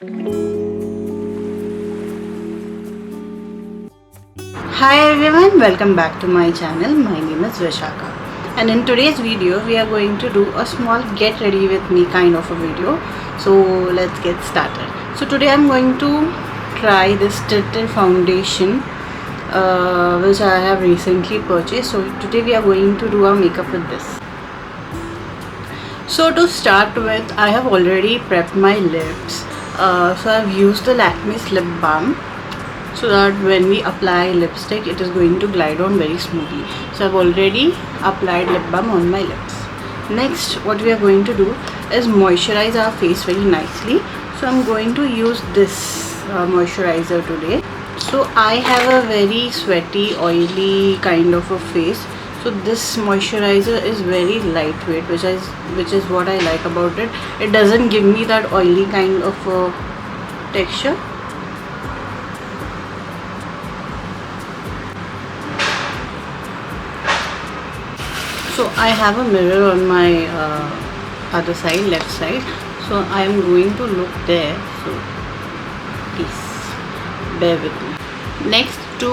Hi everyone, welcome back to my channel. My name is Vishaka, and in today's video we are going to do a small get ready with me kind of a video. So let's get started. So today I'm going to try this TirTir Foundation which I have recently purchased. So today we are going to do our makeup with this. So to start with, I have already prepped my lips. So I've used the Lakme's lip balm, so that when we apply lipstick it is going to glide on very smoothly. So I've already applied lip balm on my lips. Next, what we are going to do is moisturize our face very nicely. So I'm going to use this moisturizer today. So I have a very sweaty, oily kind of a face, so this moisturizer is very lightweight, which is what I like about it. It doesn't give me that oily kind of texture. So I have a mirror on my other side, left side, so I am going to look there, so please bear with me. Next, to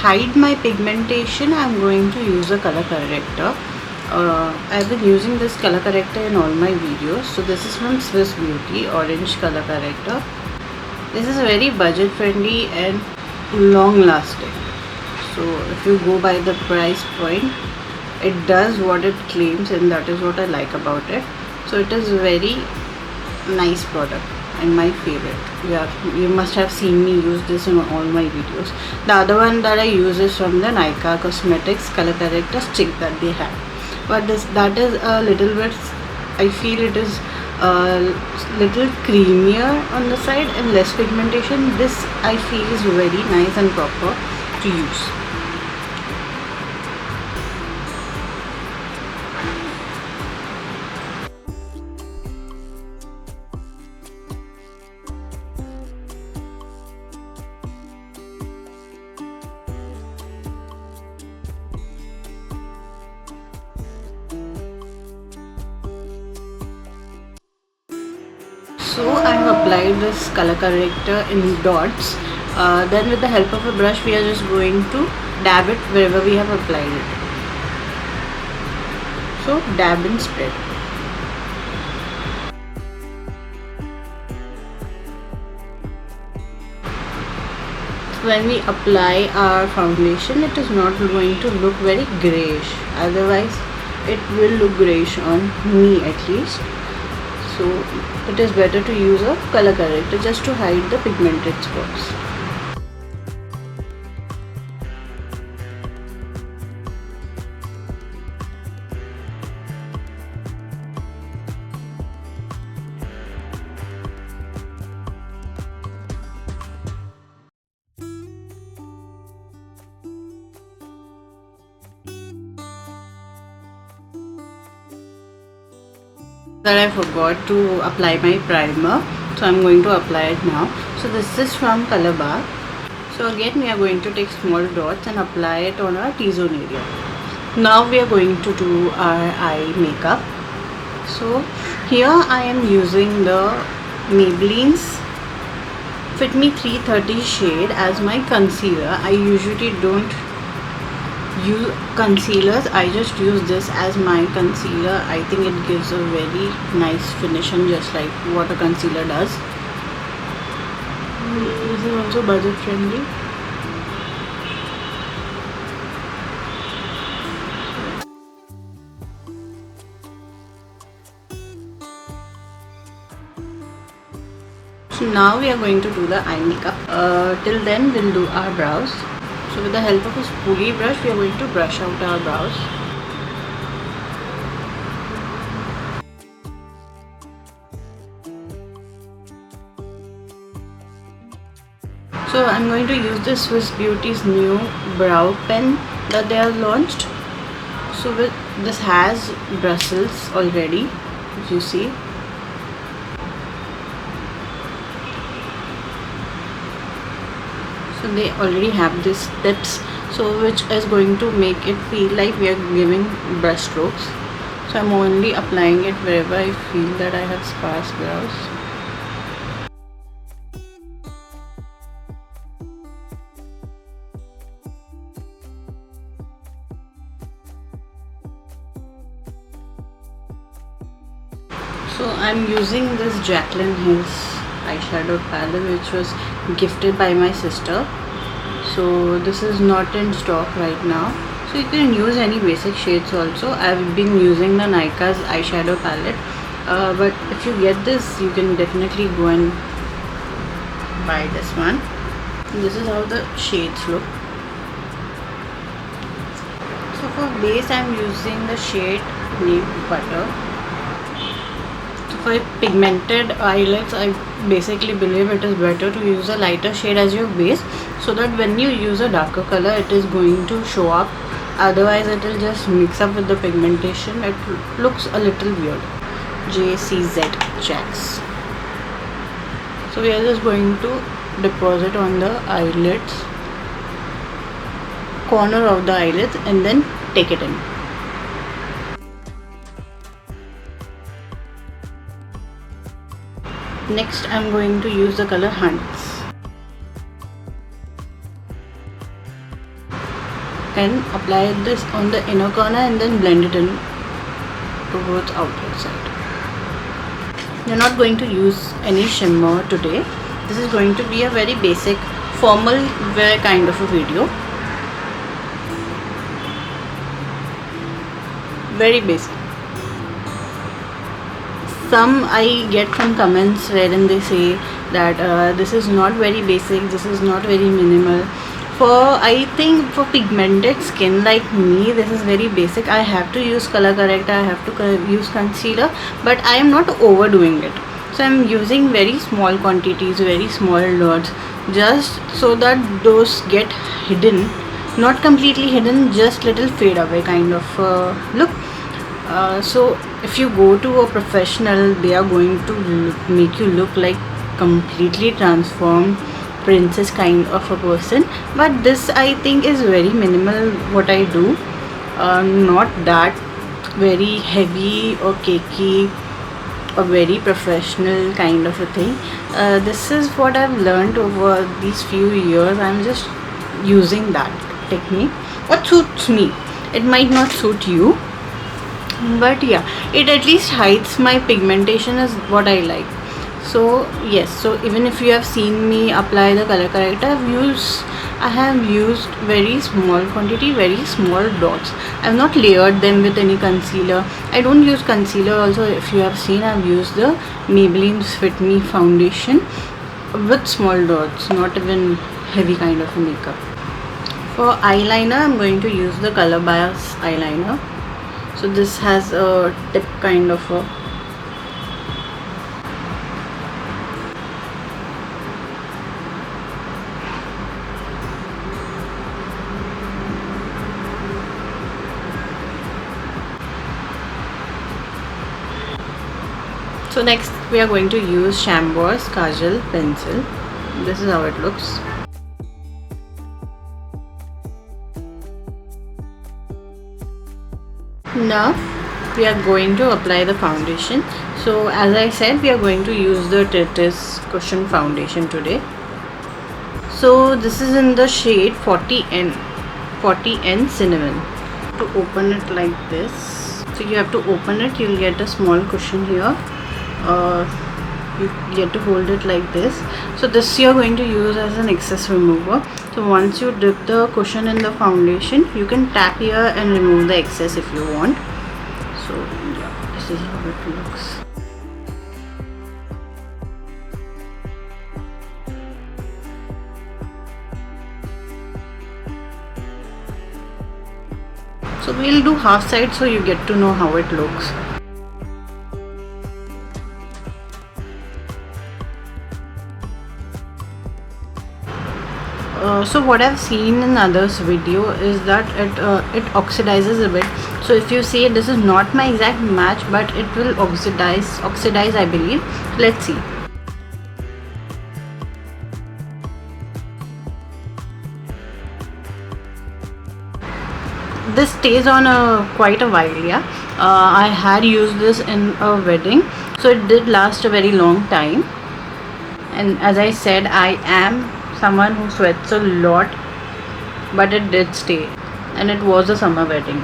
hide my pigmentation, I am going to use a color corrector. I've been using this color corrector in all my videos. So this is from Swiss Beauty, orange color corrector. This is very budget friendly and long lasting. So if you go by the price point, it does what it claims, and that is what I like about it. So it is a very nice product and my favorite. You must have seen me use this in all my videos. The other one that I use is from the Nykaa Cosmetics color corrector stick that they have, but that is a little bit, I feel it is a little creamier on the side and less pigmentation. This I feel is very nice and proper to use. So I have applied this color corrector in dots. Then with the help of a brush we are just going to dab it wherever we have applied it. So dab and spread. So when we apply our foundation, it is not going to look very grayish. Otherwise it will look grayish on me at least. So it is better to use a color corrector just to hide the pigmented spots. That I forgot to apply my primer, so I'm going to apply it now. So this is from Color Bar. So again we are going to take small dots and apply it on our T-zone area. Now we are going to do our eye makeup. So here I am using the Maybelline's Fit Me 330 shade as my concealer. I usually don't use concealers, I just use this as my concealer. I think it gives a very nice finish, and just like what a concealer does. This is also budget friendly. So now we are going to do the eye makeup. Till then we'll do our brows. So with the help of a spoolie brush, we are going to brush out our brows. So I'm going to use the Swiss Beauty's new brow pen that they have launched. So this has bristles already, as you see. So they already have these tips, so which is going to make it feel like we are giving brush strokes. So I'm only applying it wherever I feel that I have sparse brows. So I'm using this Jaclyn Hill's eyeshadow palette, which was gifted by my sister. So this is not in stock right now, so you can use any basic shades also. I've been using the Nika's eyeshadow palette, but if you get this, you can definitely go and buy this one. This is how the shades look. So for base, I'm using the shade named Butter. For pigmented eyelids, I basically believe it is better to use a lighter shade as your base, so that when you use a darker color, it is going to show up. Otherwise, it will just mix up with the pigmentation. It looks a little weird. JCZ Jax. So we are just going to deposit on the eyelids, corner of the eyelids, and then take it in. Next, I'm going to use the color Hunts and apply this on the inner corner and then blend it in towards outer side. You're not going to use any shimmer today. This is going to be a very basic formal wear kind of a video. Very basic. Some I get from comments wherein they say that this is not very basic, this is not very minimal. I think for pigmented skin like me, this is very basic. I have to use color corrector, I have to use concealer, but I am not overdoing it. So I am using very small quantities, very small dots, just so that those get hidden, not completely hidden, just little fade away kind of look. So if you go to a professional, they are going to make you look like completely transformed princess kind of a person. But this I think is very minimal what I do, not that very heavy or cakey or very professional kind of a thing. This is what I've learned over these few years. I'm just using that technique. What suits me, it might not suit you, but yeah, it at least hides my pigmentation is what I like. So yes, so even if you have seen me apply the color corrector, I have used very small quantity, very small dots. I have not layered them with any concealer. I don't use concealer also. If you have seen, I've used the Maybelline's Fit Me foundation with small dots, not even heavy kind of makeup. For eyeliner, I'm going to use the Color Bias eyeliner. So this has a tip kind of a So next we are going to use Shambour's Kajal pencil. This is how it looks. Now we are going to apply the foundation. So as I said, we are going to use the TirTir's Cushion foundation today. So this is in the shade 40N Cinnamon. To open it like this, so you have to open it, you'll get a small cushion here. You get to hold it like this. So this you're going to use as an excess remover. So once you dip the cushion in the foundation, you can tap here and remove the excess if you want. So yeah, this is how it looks. So we'll do half side so you get to know how it looks. So what I've seen in others video is that it oxidizes a bit. So if you see, this is not my exact match, but it will oxidize I believe. Let's see. This stays on quite a while. Yeah, I had used this in a wedding, so it did last a very long time. And as I said, I am someone who sweats a lot, but it did stay, and it was a summer wedding.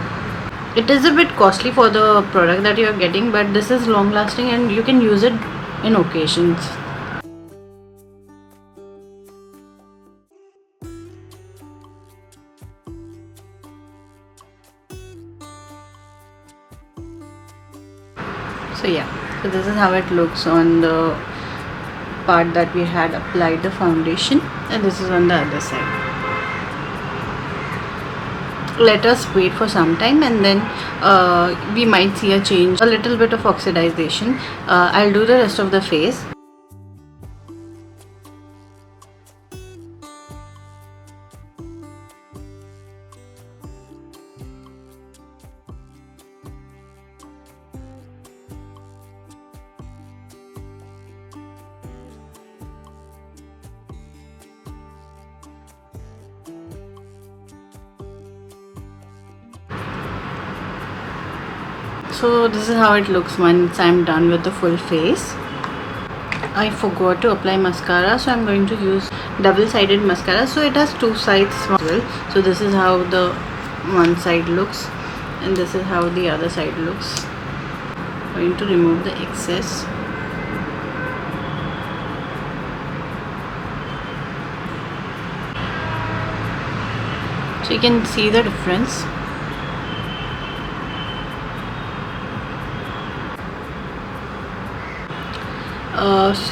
It is a bit costly for the product that you are getting, but this is long lasting and you can use it in occasions. So yeah, so this is how it looks on the part that we had applied the foundation, and this is on the other side. Let us wait for some time, and then we might see a change, a little bit of oxidization. I'll do the rest of the face. So this is how it looks once I'm done with the full face. I forgot to apply mascara, so I'm going to use double-sided mascara. So it has two sides as well. So this is how the one side looks, and this is how the other side looks. I'm going to remove the excess. So you can see the difference.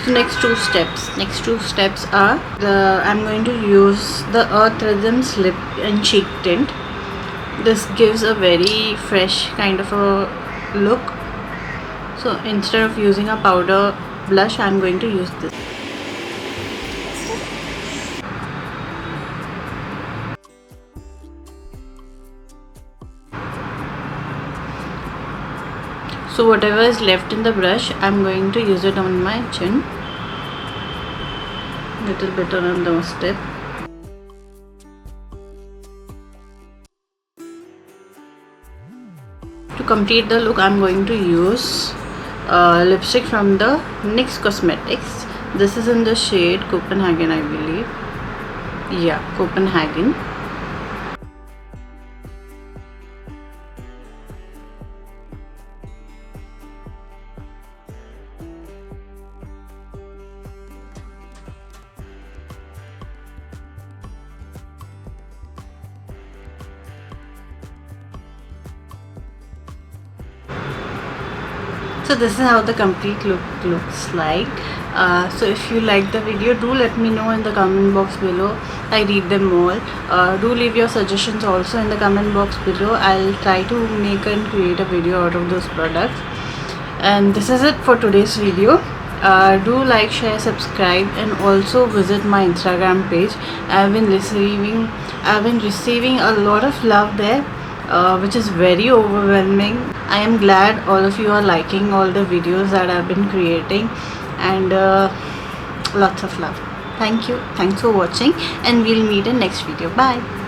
So next two steps are I'm going to use the Earth Rhythms lip and cheek tint. This gives a very fresh kind of a look. So instead of using a powder blush, I'm going to use this. So whatever is left in the brush, I'm going to use it on my chin, little bit on the tip. To complete the look, I'm going to use lipstick from the NYX Cosmetics. This is in the shade Copenhagen, I believe. Yeah, Copenhagen. So this is how the complete look looks like. So if you like the video, do let me know in the comment box below. I read them all. Do leave your suggestions also in the comment box below. I'll try to make and create a video out of those products. And this is it for today's video. Do like, share, subscribe, and also visit my Instagram page. I've been receiving a lot of love there, which is very overwhelming. I am glad all of you are liking all the videos that I've been creating, and lots of love. Thank you. Thanks for watching, and we'll meet in next video. Bye.